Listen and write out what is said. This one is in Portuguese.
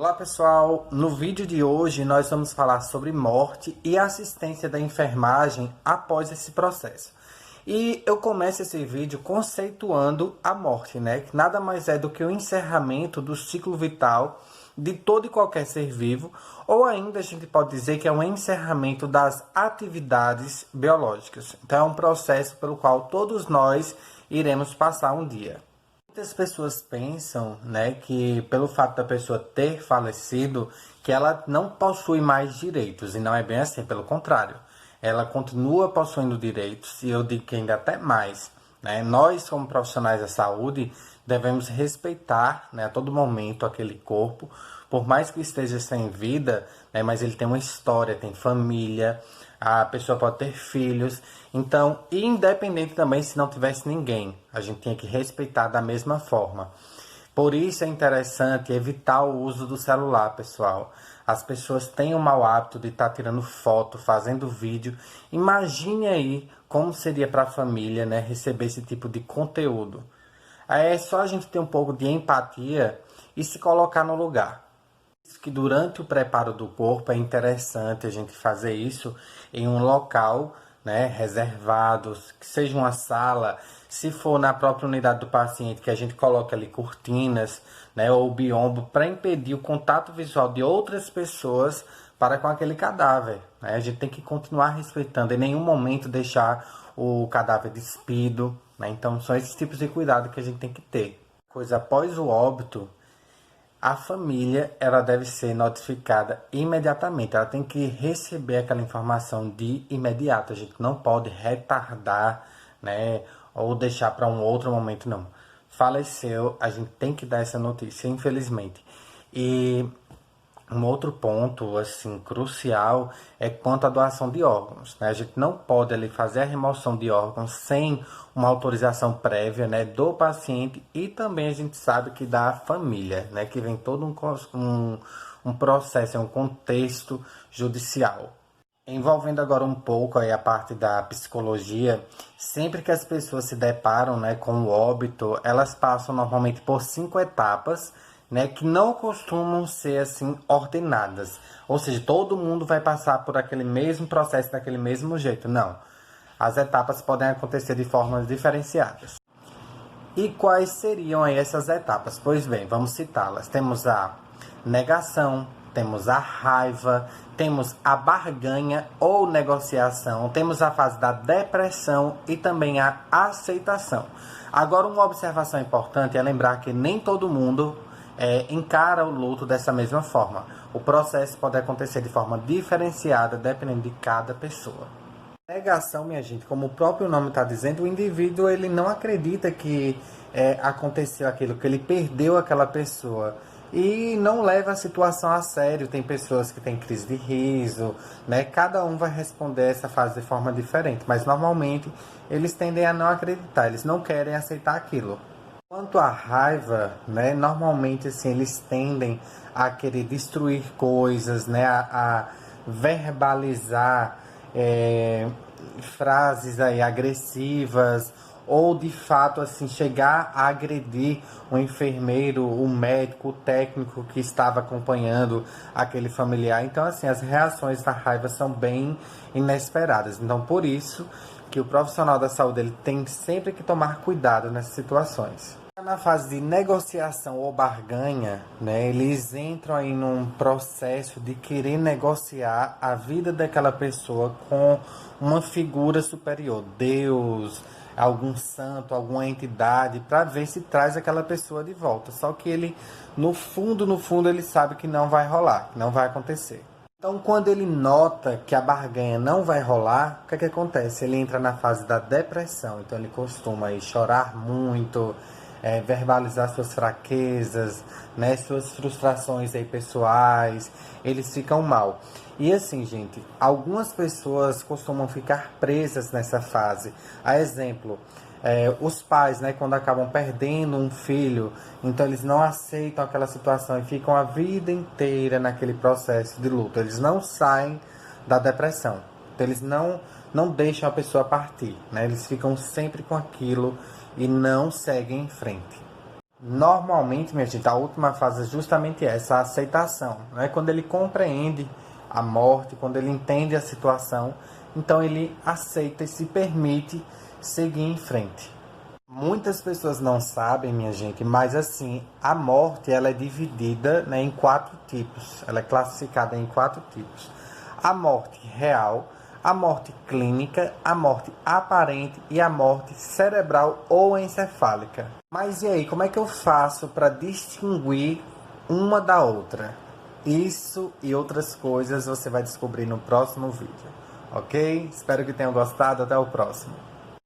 Olá pessoal, no vídeo de hoje nós vamos falar sobre morte e assistência da enfermagem após esse processo. E eu começo esse vídeo conceituando a morte, né? Que nada mais é do que o encerramento do ciclo vital de todo e qualquer ser vivo, ou ainda a gente pode dizer que é um encerramento das atividades biológicas. Então é um processo pelo qual todos nós iremos passar um dia. Muitas pessoas pensam, né, que pelo fato da pessoa ter falecido, que ela não possui mais direitos, e não é bem assim, pelo contrário. Ela continua possuindo direitos, e eu digo que ainda até mais, né? Nós, como profissionais da saúde, devemos respeitar, né, a todo momento aquele corpo, por mais que esteja sem vida, né, mas ele tem uma história, tem família, a pessoa pode ter filhos. Então, independente também se não tivesse ninguém, a gente tinha que respeitar da mesma forma. Por isso é interessante evitar o uso do celular, pessoal. As pessoas têm o mau hábito de estar tirando foto, fazendo vídeo. Imagine aí como seria para a família, né, receber esse tipo de conteúdo. Aí é só a gente ter um pouco de empatia e se colocar no lugar. Que durante o preparo do corpo é interessante a gente fazer isso em um local, né, reservado, que seja uma sala, se for na própria unidade do paciente, que a gente coloque ali cortinas, né, ou biombo, para impedir o contato visual de outras pessoas para com aquele cadáver, né? A gente tem que continuar respeitando, em nenhum momento deixar o cadáver despido, né? Então são esses tipos de cuidado que a gente tem que ter. Coisa após o óbito, a família, ela deve ser notificada imediatamente. Ela tem que receber aquela informação de imediato. A gente não pode retardar, né, ou deixar para um outro momento, não. Faleceu, a gente tem que dar essa notícia, infelizmente. E um outro ponto, assim, crucial é quanto à doação de órgãos, né? A gente não pode ali fazer a remoção de órgãos sem uma autorização prévia, né, do paciente, e também a gente sabe que da família, né, que vem todo um processo, um contexto judicial. Envolvendo agora um pouco aí a parte da psicologia, sempre que as pessoas se deparam, né, com o óbito, elas passam normalmente por 5 etapas, né, que não costumam ser assim ordenadas. Ou seja, todo mundo vai passar por aquele mesmo processo daquele mesmo jeito. Não. As etapas podem acontecer de formas diferenciadas. E quais seriam aí essas etapas? Pois bem, vamos citá-las. Temos a negação, temos a raiva, temos a barganha ou negociação, temos a fase da depressão e também a aceitação. Agora, uma observação importante é lembrar que nem todo mundo encara o luto dessa mesma forma. O processo pode acontecer de forma diferenciada dependendo de cada pessoa. Negação, minha gente, como o próprio nome está dizendo, o indivíduo ele não acredita que aconteceu aquilo, que ele perdeu aquela pessoa e não leva a situação a sério. Tem pessoas que têm crise de riso, né? Cada um vai responder essa fase de forma diferente, mas normalmente eles tendem a não acreditar, eles não querem aceitar aquilo. Quanto à raiva, né, normalmente assim, eles tendem a querer destruir coisas, né, a verbalizar frases aí agressivas, ou de fato assim, chegar a agredir o enfermeiro, o médico, o técnico que estava acompanhando aquele familiar. Então assim, as reações da raiva são bem inesperadas. Então por isso que o profissional da saúde ele tem sempre que tomar cuidado nessas situações. Na fase de negociação ou barganha, né, eles entram aí num processo de querer negociar a vida daquela pessoa com uma figura superior, Deus, algum santo, alguma entidade, para ver se traz aquela pessoa de volta. Só que ele, no fundo, ele sabe que não vai rolar, que não vai acontecer. Então, quando ele nota que a barganha não vai rolar, o que acontece? Ele entra na fase da depressão. Então, ele costuma aí chorar muito, verbalizar suas fraquezas, né, suas frustrações aí pessoais, eles ficam mal. E assim, gente, algumas pessoas costumam ficar presas nessa fase. A exemplo, os pais, né, quando acabam perdendo um filho, então eles não aceitam aquela situação e ficam a vida inteira naquele processo de luto. Eles não saem da depressão. Então eles não deixam a pessoa partir, né? Eles ficam sempre com aquilo e não seguem em frente. Normalmente, minha gente, a última fase é justamente essa, a aceitação, né? Quando ele compreende a morte, quando ele entende a situação, então ele aceita e se permite seguir em frente. Muitas pessoas não sabem, minha gente, mas assim, a morte ela é dividida, né, em 4 tipos. Ela é classificada em 4 tipos. A morte real, a morte clínica, a morte aparente e a morte cerebral ou encefálica. Mas e aí, como é que eu faço para distinguir uma da outra? Isso e outras coisas você vai descobrir no próximo vídeo, ok? Espero que tenham gostado. Até o próximo.